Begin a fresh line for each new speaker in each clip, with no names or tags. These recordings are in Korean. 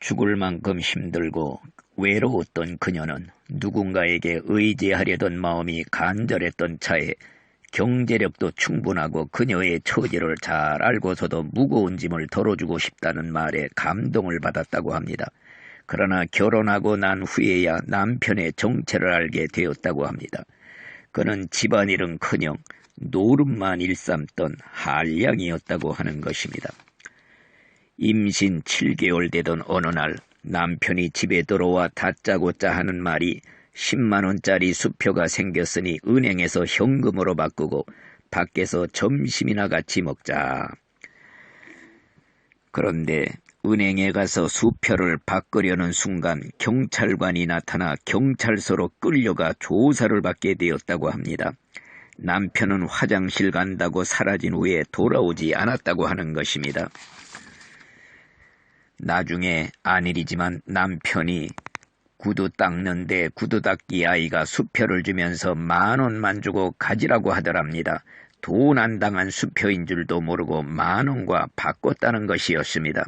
죽을 만큼 힘들고 외로웠던 그녀는 누군가에게 의지하려던 마음이 간절했던 차에 경제력도 충분하고 그녀의 처지를 잘 알고서도 무거운 짐을 덜어주고 싶다는 말에 감동을 받았다고 합니다. 그러나 결혼하고 난 후에야 남편의 정체를 알게 되었다고 합니다. 그는 집안일은커녕 노름만 일삼던 한량이었다고 하는 것입니다. 임신 7개월 되던 어느 날 남편이 집에 들어와 다짜고짜 하는 말이 10만원짜리 수표가 생겼으니 은행에서 현금으로 바꾸고 밖에서 점심이나 같이 먹자. 그런데 은행에 가서 수표를 바꾸려는 순간 경찰관이 나타나 경찰서로 끌려가 조사를 받게 되었다고 합니다. 남편은 화장실 간다고 사라진 후에 돌아오지 않았다고 하는 것입니다. 나중에 안일이지만 남편이 구두 닦는데 구두 닦기 아이가 수표를 주면서 10,000원만 주고 가지라고 하더랍니다. 돈 안 당한 수표인 줄도 모르고 10,000원과 바꿨다는 것이었습니다.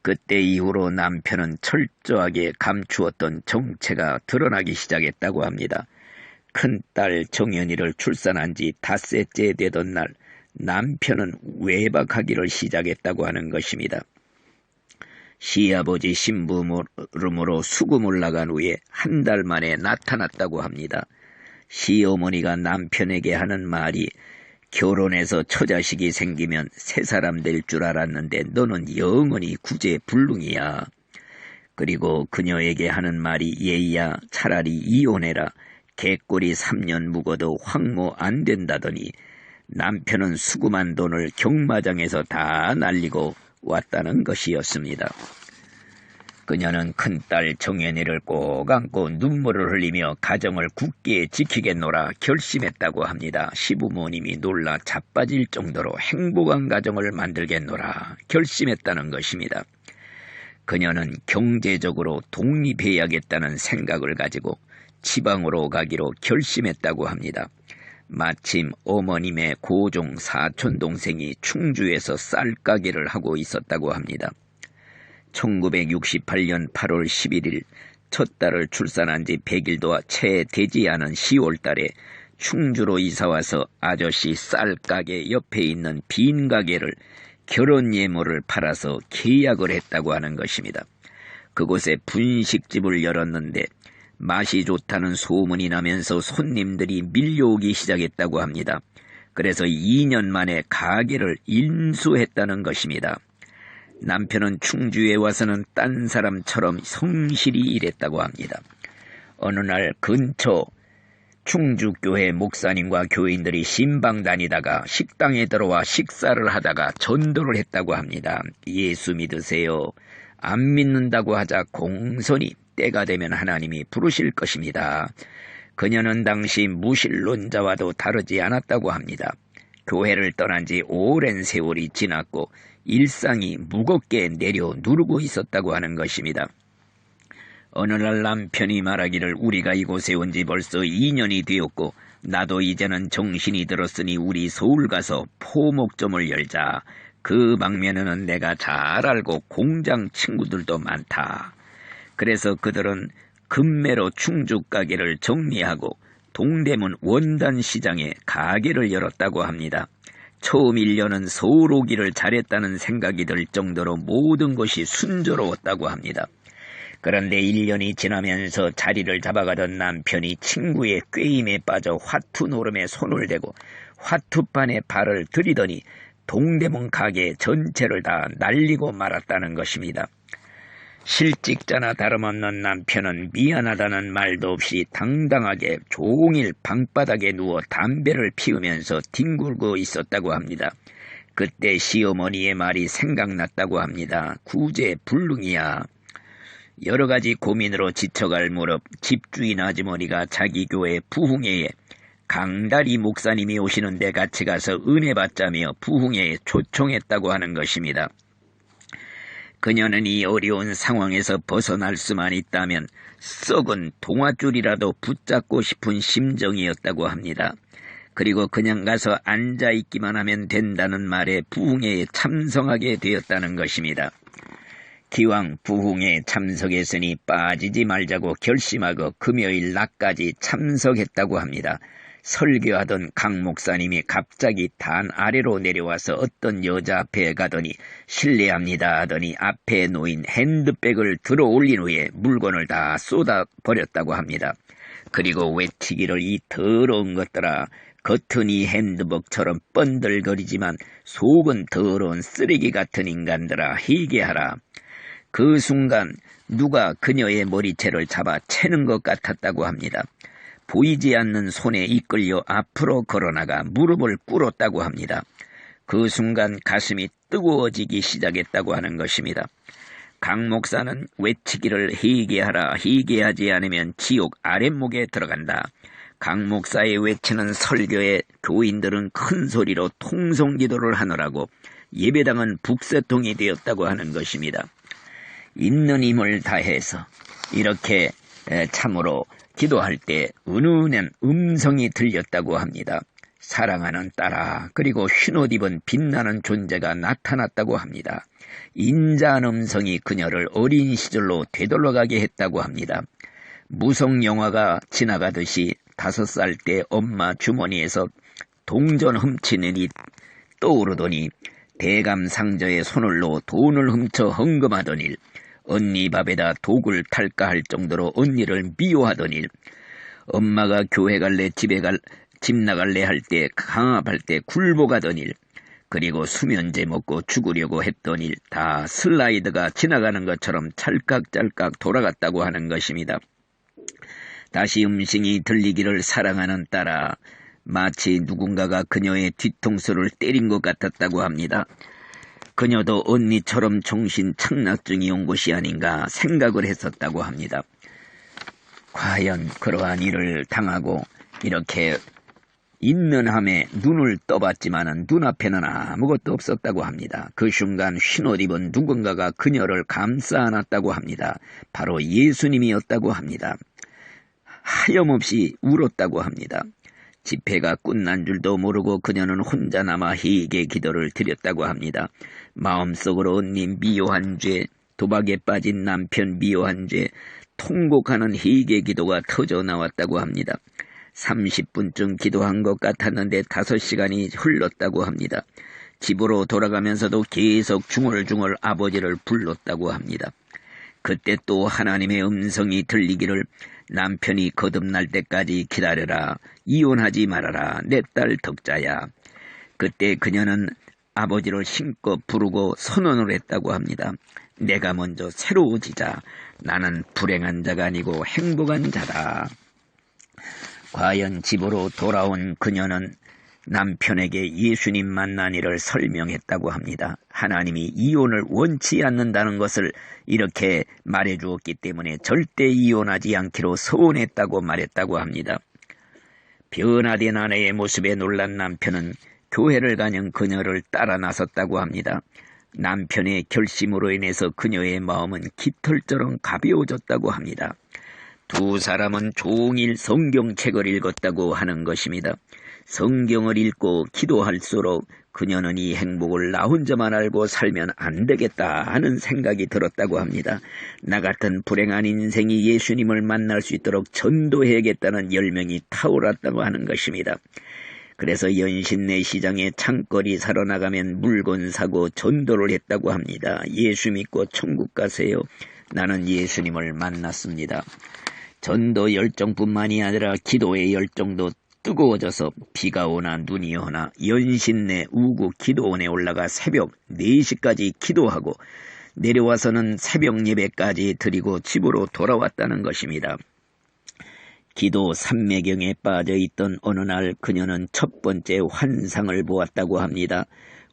그때 이후로 남편은 철저하게 감추었던 정체가 드러나기 시작했다고 합니다. 큰딸 정연이를 출산한 지 닷새째 되던 날 남편은 외박하기를 시작했다고 하는 것입니다. 시아버지 심부름으로 수금을 나간 후에 한 달 만에 나타났다고 합니다. 시어머니가 남편에게 하는 말이 결혼해서 처자식이 생기면 새 사람 될 줄 알았는데 너는 영원히 구제불능이야. 그리고 그녀에게 하는 말이 얘야 차라리 이혼해라. 개꼬리 3년 묵어도 황모 안 된다더니 남편은 수금한 돈을 경마장에서 다 날리고 왔다는 것이었습니다. 그녀는 큰딸 정연이를 꼭 안고 눈물을 흘리며 가정을 굳게 지키겠노라 결심했다고 합니다. 시부모님이 놀라 자빠질 정도로 행복한 가정을 만들겠노라 결심했다는 것입니다. 그녀는 경제적으로 독립해야겠다는 생각을 가지고 지방으로 가기로 결심했다고 합니다. 마침 어머님의 고종 사촌동생이 충주에서 쌀가게를 하고 있었다고 합니다. 1968년 8월 11일 첫 딸을 출산한 지 100일도 채 되지 않은 10월 달에 충주로 이사와서 아저씨 쌀가게 옆에 있는 빈 가게를 결혼 예물을 팔아서 계약을 했다고 하는 것입니다. 그곳에 분식집을 열었는데 맛이 좋다는 소문이 나면서 손님들이 밀려오기 시작했다고 합니다. 그래서 2년 만에 가게를 인수했다는 것입니다. 남편은 충주에 와서는 딴 사람처럼 성실히 일했다고 합니다. 어느 날 근처 충주교회 목사님과 교인들이 신방 다니다가 식당에 들어와 식사를 하다가 전도를 했다고 합니다. 예수 믿으세요. 안 믿는다고 하자 공손히 때가 되면 하나님이 부르실 것입니다. 그녀는 당시 무신론자와도 다르지 않았다고 합니다. 교회를 떠난 지 오랜 세월이 지났고 일상이 무겁게 내려 누르고 있었다고 하는 것입니다. 어느 날 남편이 말하기를 우리가 이곳에 온 지 벌써 2년이 되었고 나도 이제는 정신이 들었으니 우리 서울 가서 포목점을 열자. 그 방면에는 내가 잘 알고 공장 친구들도 많다. 그래서 그들은 금매로 충주 가게를 정리하고 동대문 원단시장에 가게를 열었다고 합니다. 처음 1년은 서울 오기를 잘했다는 생각이 들 정도로 모든 것이 순조로웠다고 합니다. 그런데 1년이 지나면서 자리를 잡아가던 남편이 친구의 꾀임에 빠져 화투 노름에 손을 대고 화투판에 발을 들이더니 동대문 가게 전체를 다 날리고 말았다는 것입니다. 실직자나 다름없는 남편은 미안하다는 말도 없이 당당하게 종일 방바닥에 누워 담배를 피우면서 뒹굴고 있었다고 합니다. 그때 시어머니의 말이 생각났다고 합니다. 구제불능이야. 여러 가지 고민으로 지쳐갈 무렵 집주인 아주머니가 자기 교회 부흥회에 강다리 목사님이 오시는데 같이 가서 은혜 받자며 부흥회에 초청했다고 하는 것입니다. 그녀는 이 어려운 상황에서 벗어날 수만 있다면 썩은 동아줄이라도 붙잡고 싶은 심정이었다고 합니다. 그리고 그냥 가서 앉아있기만 하면 된다는 말에 부흥회에 참석하게 되었다는 것입니다. 기왕 부흥에 참석했으니 빠지지 말자고 결심하고 금요일 낮까지 참석했다고 합니다. 설교하던 강 목사님이 갑자기 단 아래로 내려와서 어떤 여자 앞에 가더니 실례합니다 하더니 앞에 놓인 핸드백을 들어 올린 후에 물건을 다 쏟아버렸다고 합니다. 그리고 외치기를 이 더러운 것들아, 겉은 이 핸드백처럼 뻔들거리지만 속은 더러운 쓰레기 같은 인간들아, 회개하라. 그 순간 누가 그녀의 머리채를 잡아 채는 것 같았다고 합니다. 보이지 않는 손에 이끌려 앞으로 걸어나가 무릎을 꿇었다고 합니다. 그 순간 가슴이 뜨거워지기 시작했다고 하는 것입니다. 강 목사는 외치기를 회개하라, 회개하지 않으면 지옥 아랫목에 들어간다. 강 목사의 외치는 설교에 교인들은 큰 소리로 통성기도를 하느라고 예배당은 북새통이 되었다고 하는 것입니다. 있는 힘을 다해서 이렇게 참으로 기도할 때 은은한 음성이 들렸다고 합니다. 사랑하는 딸아, 그리고 흰옷 입은 빛나는 존재가 나타났다고 합니다. 인자한 음성이 그녀를 어린 시절로 되돌아가게 했다고 합니다. 무성 영화가 지나가듯이 5살 때 엄마 주머니에서 동전 훔치는 일이 떠오르더니 대감상저의 손을 놓아 돈을 훔쳐 헌금하던 일, 언니 밥에다 독을 탈까 할 정도로 언니를 미워하던 일, 엄마가 교회 갈래 집 나갈래 할 때 강압할 때 굴복하던 일, 그리고 수면제 먹고 죽으려고 했던 일, 다 슬라이드가 지나가는 것처럼 찰칵찰칵 돌아갔다고 하는 것입니다. 다시 음성이 들리기를 사랑하는 딸아, 마치 누군가가 그녀의 뒤통수를 때린 것 같았다고 합니다. 그녀도 언니처럼 정신 착락증이 온 것이 아닌가 생각을 했었다고 합니다. 과연 그러한 일을 당하고 이렇게 있는 함에 눈을 떠봤지만은 눈앞에는 아무것도 없었다고 합니다. 그 순간 흰옷 입은 누군가가 그녀를 감싸 안았다고 합니다. 바로 예수님이었다고 합니다. 하염없이 울었다고 합니다. 집회가 끝난 줄도 모르고 그녀는 혼자 남아 회개 기도를 드렸다고 합니다. 마음속으로 언니 미워한 죄, 도박에 빠진 남편 미워한 죄, 통곡하는 회개 기도가 터져 나왔다고 합니다. 30분쯤 기도한 것 같았는데 5시간이 흘렀다고 합니다. 집으로 돌아가면서도 계속 중얼중얼 아버지를 불렀다고 합니다. 그때 또 하나님의 음성이 들리기를 남편이 거듭날 때까지 기다려라. 이혼하지 말아라. 내 딸 덕자야. 그때 그녀는 아버지를 힘껏 부르고 선언을 했다고 합니다. 내가 먼저 새로워지자. 나는 불행한 자가 아니고 행복한 자다. 과연 집으로 돌아온 그녀는 남편에게 예수님 만난 일을 설명했다고 합니다. 하나님이 이혼을 원치 않는다는 것을 이렇게 말해주었기 때문에 절대 이혼하지 않기로 서원했다고 말했다고 합니다. 변화된 아내의 모습에 놀란 남편은 교회를 가는 그녀를 따라 나섰다고 합니다. 남편의 결심으로 인해서 그녀의 마음은 깃털처럼 가벼워졌다고 합니다. 두 사람은 종일 성경책을 읽었다고 하는 것입니다. 성경을 읽고 기도할수록 그녀는 이 행복을 나 혼자만 알고 살면 안 되겠다 하는 생각이 들었다고 합니다. 나 같은 불행한 인생이 예수님을 만날 수 있도록 전도해야겠다는 열명이 타올랐다고 하는 것입니다. 그래서 연신내 시장에 창거리 사러 나가면 물건 사고 전도를 했다고 합니다. 예수 믿고 천국 가세요. 나는 예수님을 만났습니다. 전도 열정뿐만이 아니라 기도의 열정도 뜨거워져서 비가 오나 눈이 오나 연신내 우구 기도원에 올라가 새벽 4시까지 기도하고 내려와서는 새벽 예배까지 드리고 집으로 돌아왔다는 것입니다. 기도 삼매경에 빠져있던 어느 날 그녀는 첫 번째 환상을 보았다고 합니다.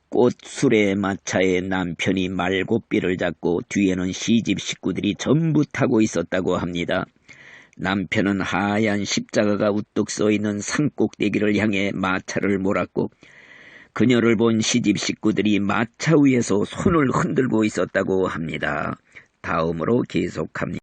꽃술의 마차에 남편이 말고삐를 잡고 뒤에는 시집 식구들이 전부 타고 있었다고 합니다. 남편은 하얀 십자가가 우뚝 서 있는 산꼭대기를 향해 마차를 몰았고 그녀를 본 시집 식구들이 마차 위에서 손을 흔들고 있었다고 합니다. 다음으로 계속합니다.